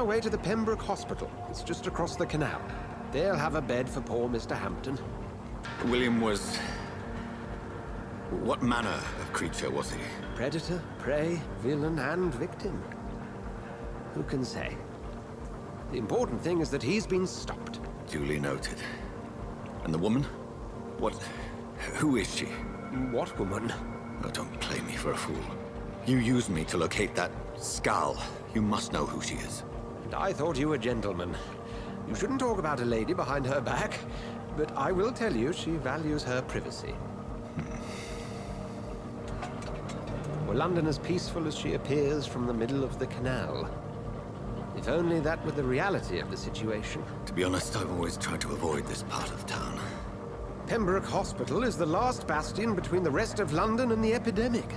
our way to the Pembroke Hospital. It's just across the canal. They'll have a bed for poor Mr. Hampton. William was... What manner of creature was he? Predator, prey, villain, and victim. Who can say? The important thing is that he's been stopped. Duly noted. And the woman? What... who is she? What woman? Oh, don't play me for a fool. You used me to locate that skull. You must know who she is. And I thought you a gentleman. You shouldn't talk about a lady behind her back, but I will tell you she values her privacy. Were London as peaceful as she appears from the middle of the canal? If only that were the reality of the situation. To be honest, I've always tried to avoid this part of town. Pembroke Hospital is the last bastion between the rest of London and the epidemic.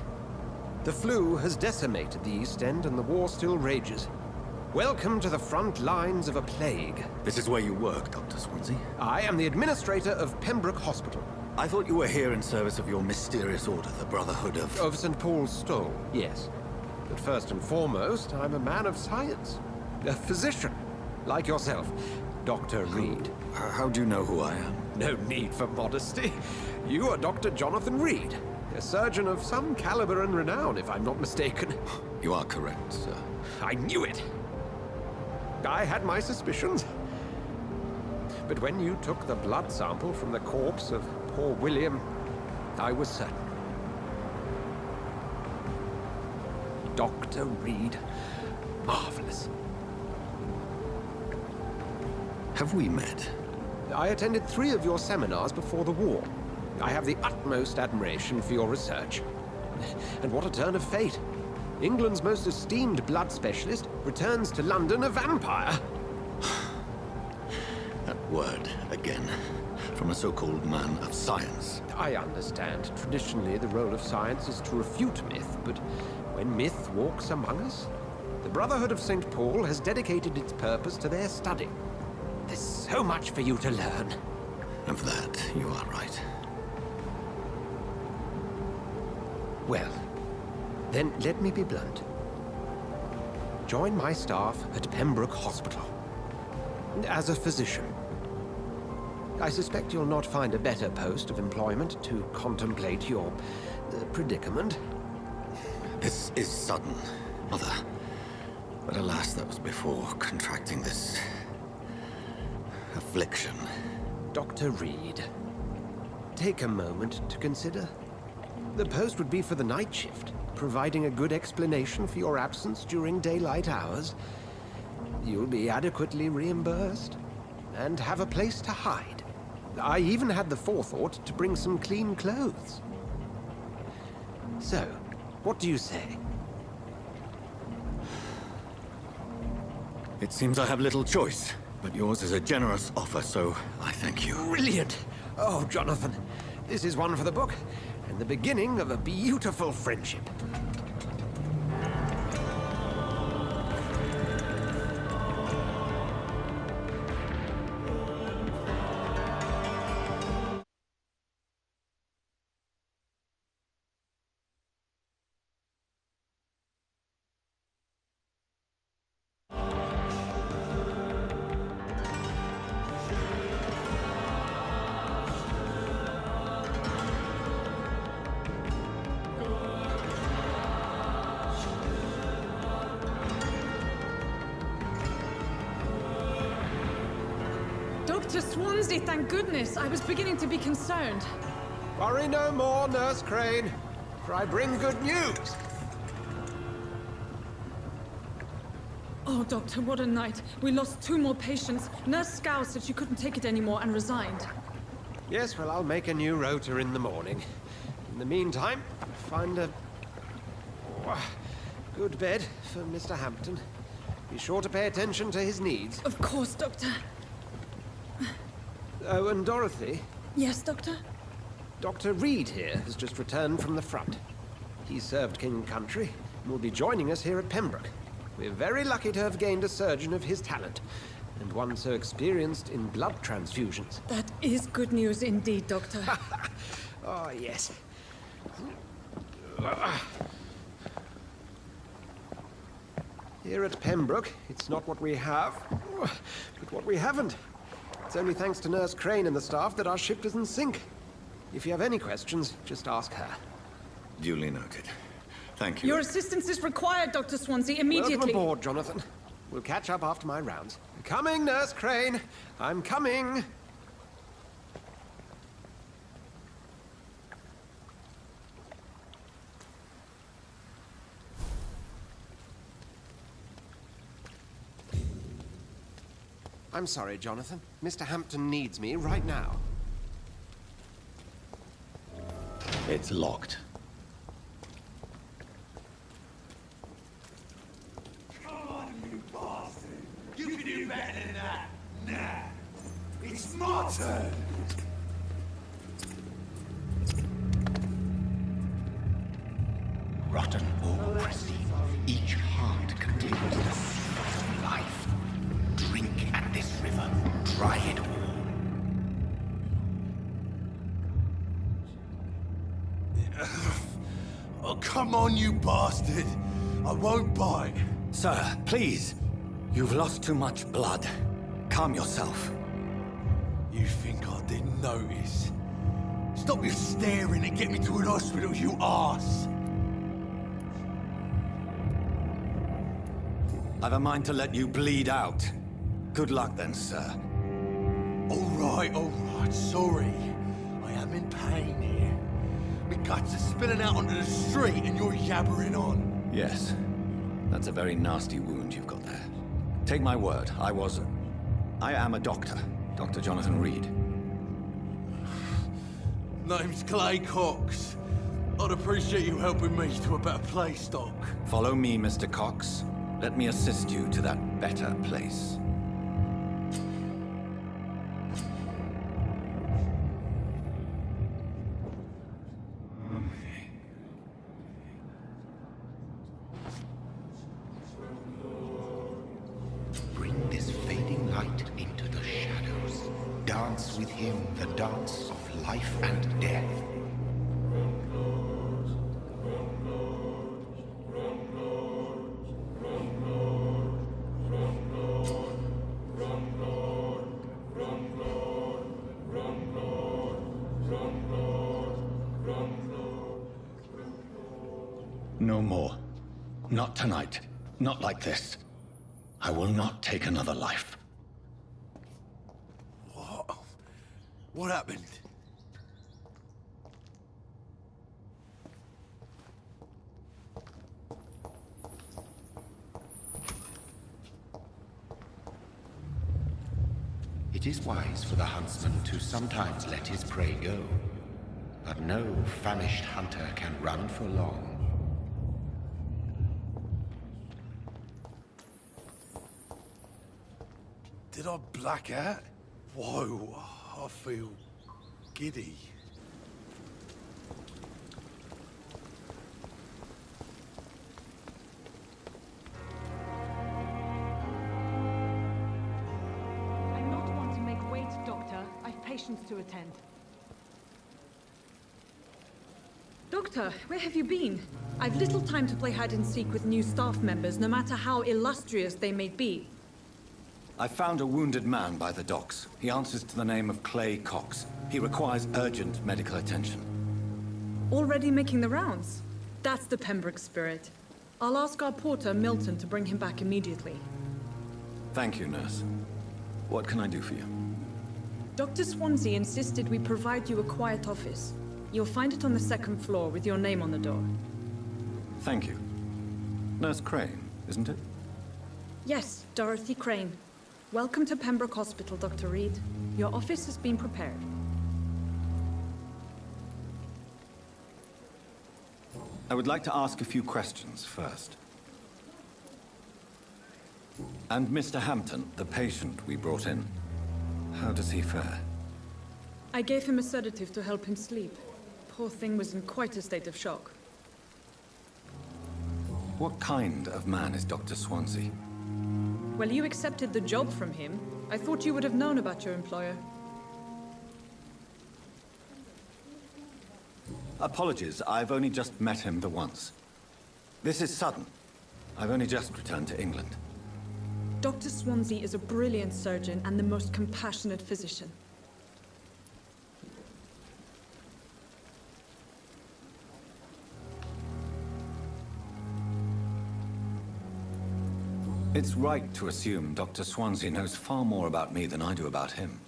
The flu has decimated the East End and the war still rages. Welcome to the front lines of a plague. This is where you work, Dr. Swansea? I am the administrator of Pembroke Hospital. I thought you were here in service of your mysterious order, the Brotherhood of... Of St. Paul's Stole, yes. But first and foremost, I'm a man of science. A physician, like yourself, Dr. Reed. How do you know who I am? No need for modesty. You are Dr. Jonathan Reed, a surgeon of some caliber and renown, if I'm not mistaken. You are correct, sir. I knew it! I had my suspicions. But when you took the blood sample from the corpse of poor William, I was certain. Dr. Reed. Marvelous. Have we met? I attended 3 of your seminars before the war. I have the utmost admiration for your research. And what a turn of fate. England's most esteemed blood specialist returns to London a vampire. That word, again. From a so-called man of science. I understand. Traditionally, the role of science is to refute myth, but when myth walks among us, the Brotherhood of St. Paul has dedicated its purpose to their study. There's so much for you to learn. Of that, you are right. Well, then let me be blunt. Join my staff at Pembroke Hospital. As a physician. I suspect you'll not find a better post of employment to contemplate your predicament. This is sudden, Mother. But alas, that was before contracting this... affliction. Dr. Reed, take a moment to consider. The post would be for the night shift, providing a good explanation for your absence during daylight hours. You'll be adequately reimbursed, and have a place to hide. I even had the forethought to bring some clean clothes. So, what do you say? It seems I have little choice, but yours is a generous offer, so I thank you. Brilliant! Oh, Jonathan, this is one for the book, and the beginning of a beautiful friendship. Dr. Swansea, thank goodness. I was beginning to be concerned. Worry no more, Nurse Crane, for I bring good news. Oh, Doctor, what a night. We lost 2 more patients. Nurse Scow said she couldn't take it anymore and resigned. Yes, well, I'll make a new rota in the morning. In the meantime, find a good bed for Mr. Hampton. Be sure to pay attention to his needs. Of course, Doctor. Oh, and Dorothy, Yes, Doctor? Dr. Reed here has just returned from the front. He served King and Country and will be joining us here at Pembroke. We're very lucky to have gained a surgeon of his talent, and one so experienced in blood transfusions. That is good news indeed, Doctor. Oh, yes. Here at Pembroke, it's not what we have, but what we haven't. It's only thanks to Nurse Crane and the staff that our ship doesn't sink. If you have any questions, just ask her. Duly noted. Thank you. Your assistance is required, Dr. Swansea, immediately. Welcome aboard, Jonathan. We'll catch up after my rounds. Coming, Nurse Crane. I'm coming. I'm sorry, Jonathan. Mr. Hampton needs me right now. It's locked. Come on, you bastard! You can do better than that! Nah! It's my turn! Rotten or pristine, each heart contains the source of life. Drink at this river, try it all. Oh, come on, you bastard! I won't bite! Sir, please. You've lost too much blood. Calm yourself. You think I didn't notice? Stop your staring and get me to an hospital, you arse! I've a mind to let you bleed out. Good luck then, sir. Alright, sorry. I am in pain here. My guts are spilling out onto the street and you're yabbering on. Yes. That's a very nasty wound you've got there. Take my word, I am a doctor. Dr. Jonathan Reed. Name's Clay Cox. I'd appreciate you helping me to a better place, Doc. Follow me, Mr. Cox. Let me assist you to that better place. Bring this fading light into the shadows. Dance with him the dance of life and death. No more. Not tonight. Not like this. I will not take another life. What happened? It is wise for the huntsman to sometimes let his prey go. But no famished hunter can run for long. Did I black out? Whoa, I feel giddy. I'm not one to make wait, Doctor. I've patients to attend. Doctor, where have you been? I've little time to play hide and seek with new staff members, no matter how illustrious they may be. I found a wounded man by the docks. He answers to the name of Clay Cox. He requires urgent medical attention. Already making the rounds? That's the Pembroke spirit. I'll ask our porter, Milton, to bring him back immediately. Thank you, nurse. What can I do for you? Dr. Swansea insisted we provide you a quiet office. You'll find it on the second floor with your name on the door. Thank you. Nurse Crane, isn't it? Yes, Dorothy Crane. Welcome to Pembroke Hospital, Dr. Reed. Your office has been prepared. I would like to ask a few questions first. And Mr. Hampton, the patient we brought in, how does he fare? I gave him a sedative to help him sleep. Poor thing was in quite a state of shock. What kind of man is Dr. Swansea? Well, you accepted the job from him. I thought you would have known about your employer. Apologies, I've only just met him the once. This is sudden. I've only just returned to England. Dr. Swansea is a brilliant surgeon and the most compassionate physician. It's right to assume Dr. Swansea knows far more about me than I do about him.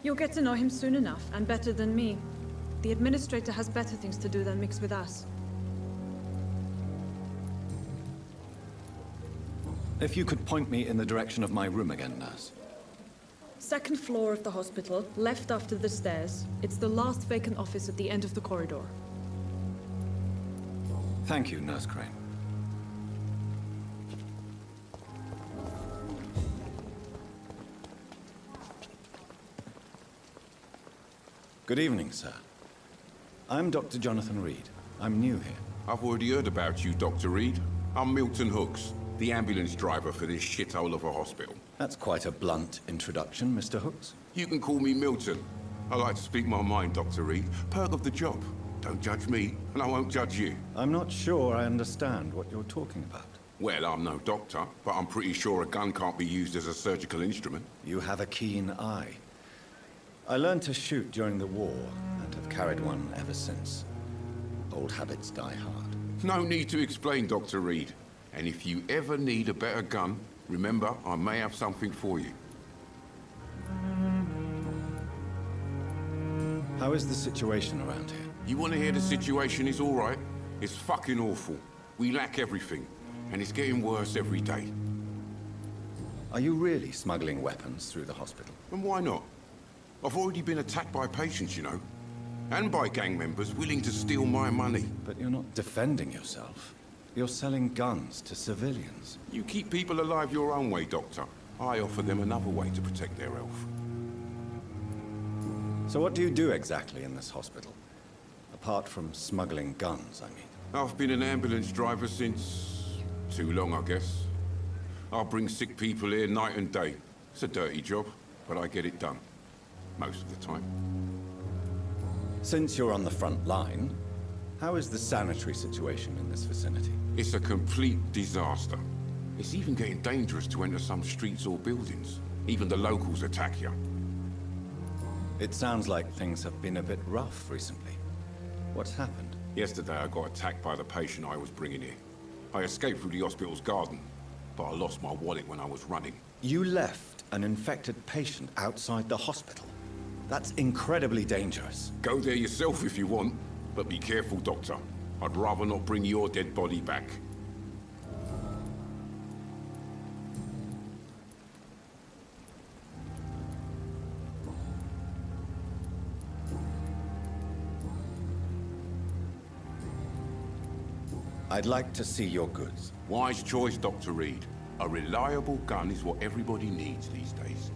You'll get to know him soon enough, and better than me. The administrator has better things to do than mix with us. If you could point me in the direction of my room again, nurse. Second floor of the hospital, left after the stairs. It's the last vacant office at the end of the corridor. Thank you, Nurse Crane. Good evening, sir. I'm Dr. Jonathan Reed. I'm new here. I've already heard about you, Dr. Reed. I'm Milton Hooks, the ambulance driver for this shithole of a hospital. That's quite a blunt introduction, Mr. Hooks. You can call me Milton. I like to speak my mind, Dr. Reed. Perk of the job. Don't judge me, and I won't judge you. I'm not sure I understand what you're talking about. Well, I'm no doctor, but I'm pretty sure a gun can't be used as a surgical instrument. You have a keen eye. I learned to shoot during the war, and have carried one ever since. Old habits die hard. No need to explain, Dr. Reed. And if you ever need a better gun, remember, I may have something for you. How is the situation around here? You want to hear the situation is all right? It's fucking awful. We lack everything, and it's getting worse every day. Are you really smuggling weapons through the hospital? And why not? I've already been attacked by patients, you know. And by gang members willing to steal my money. But you're not defending yourself. You're selling guns to civilians. You keep people alive your own way, Doctor. I offer them another way to protect their health. So what do you do exactly in this hospital? Apart from smuggling guns, I mean. I've been an ambulance driver since... too long, I guess. I bring sick people here night and day. It's a dirty job, but I get it done. Most of the time. Since you're on the front line, how is the sanitary situation in this vicinity? It's a complete disaster. It's even getting dangerous to enter some streets or buildings. Even the locals attack you. It sounds like things have been a bit rough recently. What's happened? Yesterday I got attacked by the patient I was bringing here. I escaped through the hospital's garden, but I lost my wallet when I was running. You left an infected patient outside the hospital? That's incredibly dangerous. Go there yourself if you want, but be careful, Doctor. I'd rather not bring your dead body back. I'd like to see your goods. Wise choice, Dr. Reed. A reliable gun is what everybody needs these days.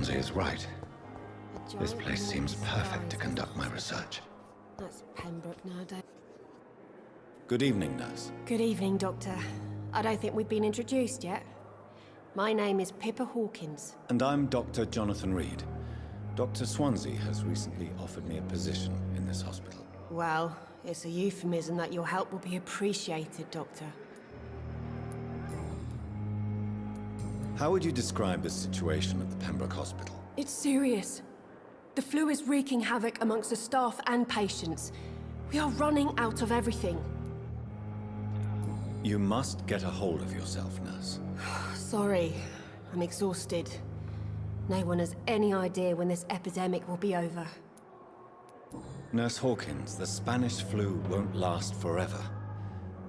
Swansea is right. This place seems perfect to conduct my research. That's Pembroke nowadays. Good evening, nurse. Good evening, Doctor. I don't think we've been introduced yet. My name is Pippa Hawkins. And I'm Dr. Jonathan Reed. Dr. Swansea has recently offered me a position in this hospital. Well, it's a euphemism that your help will be appreciated, Doctor. How would you describe the situation at the Pembroke Hospital? It's serious. The flu is wreaking havoc amongst the staff and patients. We are running out of everything. You must get a hold of yourself, nurse. Sorry, I'm exhausted. No one has any idea when this epidemic will be over. Nurse Hawkins, the Spanish flu won't last forever.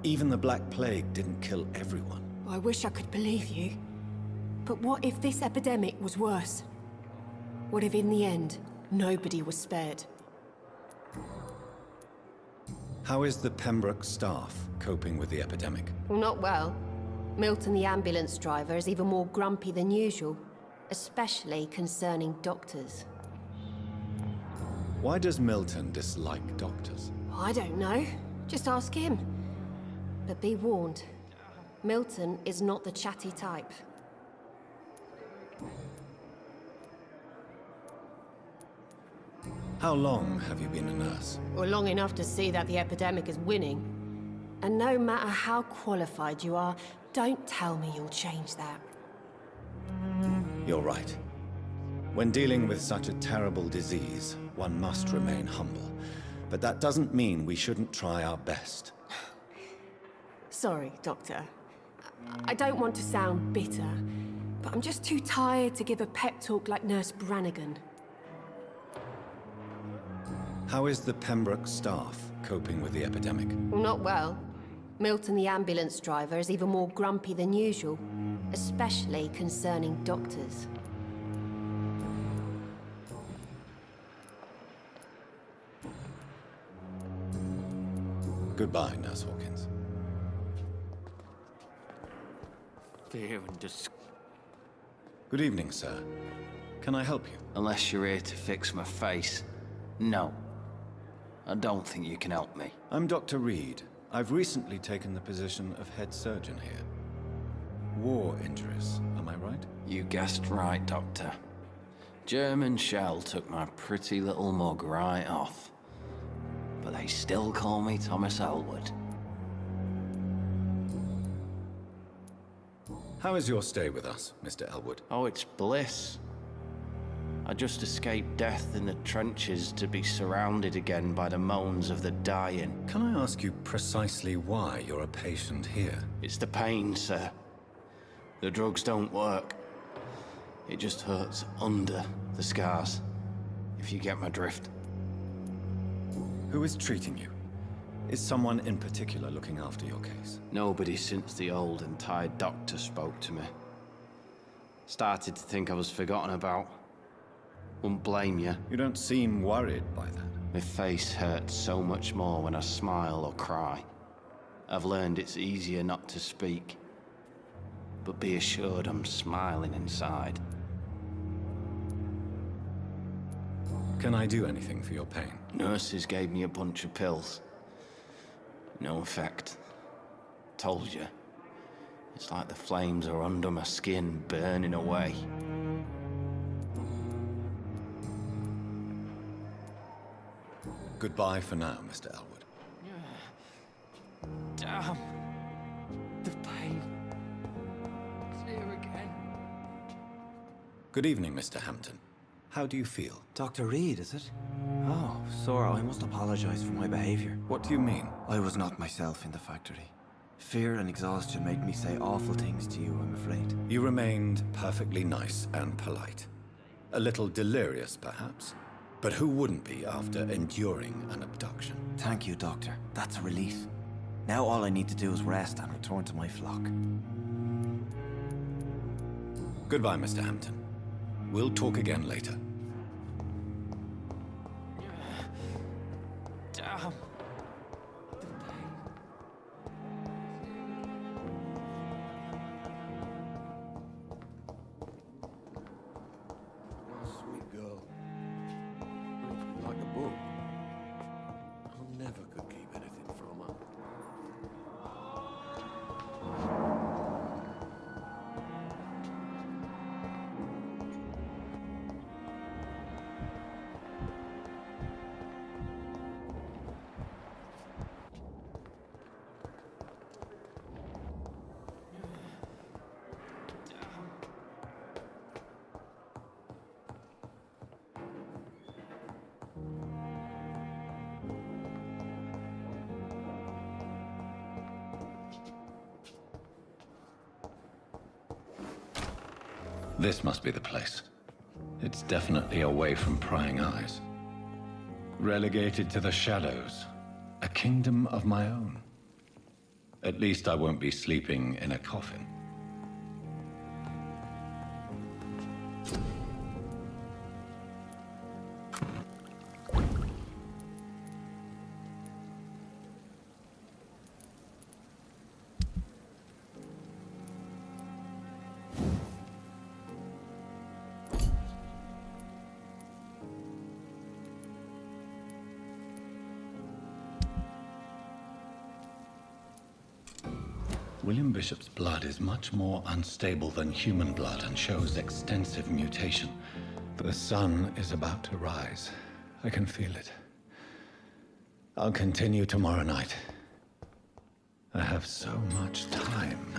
Even the Black Plague didn't kill everyone. I wish I could believe you. But what if this epidemic was worse? What if in the end, nobody was spared? How is the Pembroke staff coping with the epidemic? Well, not well. Milton, the ambulance driver, is even more grumpy than usual, especially concerning doctors. Why does Milton dislike doctors? I don't know. Just ask him. But be warned, Milton is not the chatty type. How long have you been a nurse? Well, long enough to see that the epidemic is winning. And no matter how qualified you are, don't tell me you'll change that. You're right. When dealing with such a terrible disease, one must remain humble. But that doesn't mean we shouldn't try our best. Sorry, Doctor. I don't want to sound bitter, but I'm just too tired to give a pep talk like Nurse Brannigan. How is the Pembroke staff coping with the epidemic? Well, not well. Milton, the ambulance driver, is even more grumpy than usual, especially concerning doctors. Goodbye, Nurse Hawkins. Fear and disgust. Good evening, sir. Can I help you? Unless you're here to fix my face. No. I don't think you can help me. I'm Dr. Reed. I've recently taken the position of head surgeon here. War injuries, am I right? You guessed right, Doctor. German shell took my pretty little mug right off. But they still call me Thomas Elwood. How is your stay with us, Mr. Elwood? Oh, it's bliss. I just escaped death in the trenches to be surrounded again by the moans of the dying. Can I ask you precisely why you're a patient here? It's the pain, sir. The drugs don't work. It just hurts under the scars, if you get my drift. Who is treating you? Is someone in particular looking after your case? Nobody since the old and tired doctor spoke to me. Started to think I was forgotten about. Wouldn't blame you. You don't seem worried by that. My face hurts so much more when I smile or cry. I've learned it's easier not to speak. But be assured I'm smiling inside. Can I do anything for your pain? Nurses gave me a bunch of pills. No effect. Told you. It's like the flames are under my skin, burning away. Goodbye for now, Mr. Elwood. Damn. The pain. It's here again. Good evening, Mr. Hampton. How do you feel? Dr. Reed, is it? Oh, Sora, I must apologize for my behavior. What do you mean? I was not myself in the factory. Fear and exhaustion made me say awful things to you, I'm afraid. You remained perfectly nice and polite. A little delirious, perhaps. But who wouldn't be after enduring an abduction? Thank you, Doctor. That's a relief. Now all I need to do is rest and return to my flock. Goodbye, Mr. Hampton. We'll talk again later. Damn. Sweet girl. Like a book. I never could keep anything from her. This must be the place. It's definitely away from prying eyes. Relegated to the shadows. A kingdom of my own. At least I won't be sleeping in a coffin. William Bishop's blood is much more unstable than human blood and shows extensive mutation. The sun is about to rise. I can feel it. I'll continue tomorrow night. I have so much time.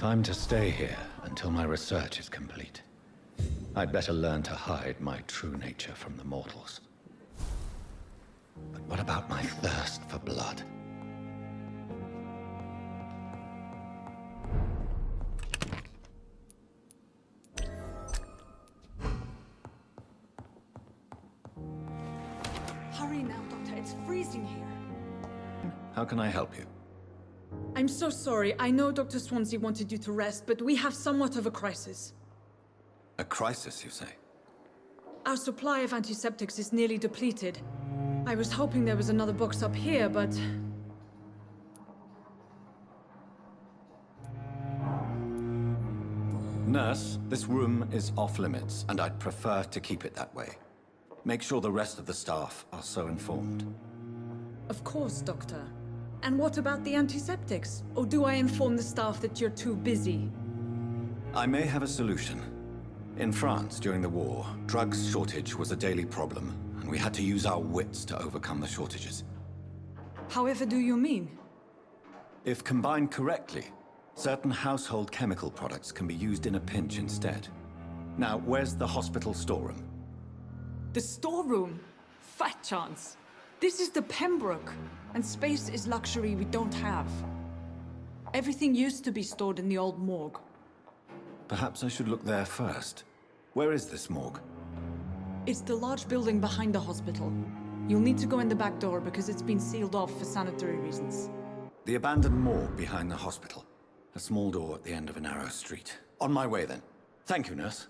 If I'm to stay here until my research is complete, I'd better learn to hide my true nature from the mortals. But what about my thirst for blood? Hurry now, Doctor. It's freezing here. How can I help you? I'm so sorry. I know Dr. Swansea wanted you to rest, but we have somewhat of a crisis. A crisis, you say? Our supply of antiseptics is nearly depleted. I was hoping there was another box up here, but... Nurse, this room is off limits, and I'd prefer to keep it that way. Make sure the rest of the staff are so informed. Of course, Doctor. And what about the antiseptics? Or do I inform the staff that you're too busy? I may have a solution. In France, during the war, drugs shortage was a daily problem, and we had to use our wits to overcome the shortages. However do you mean? If combined correctly, certain household chemical products can be used in a pinch instead. Now, where's the hospital storeroom? The storeroom? Fat chance. This is the Pembroke, and space is luxury we don't have. Everything used to be stored in the old morgue. Perhaps I should look there first. Where is this morgue? It's the large building behind the hospital. You'll need to go in the back door because it's been sealed off for sanitary reasons. The abandoned morgue behind the hospital. A small door at the end of a narrow street. On my way, then. Thank you, nurse.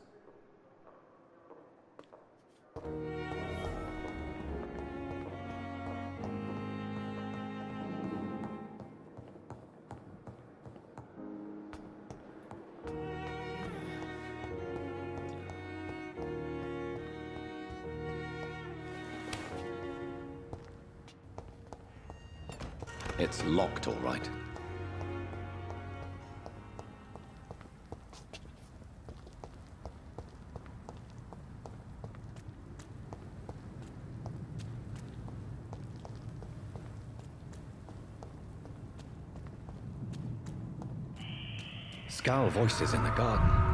It's locked, all right. Scowl voices in the garden.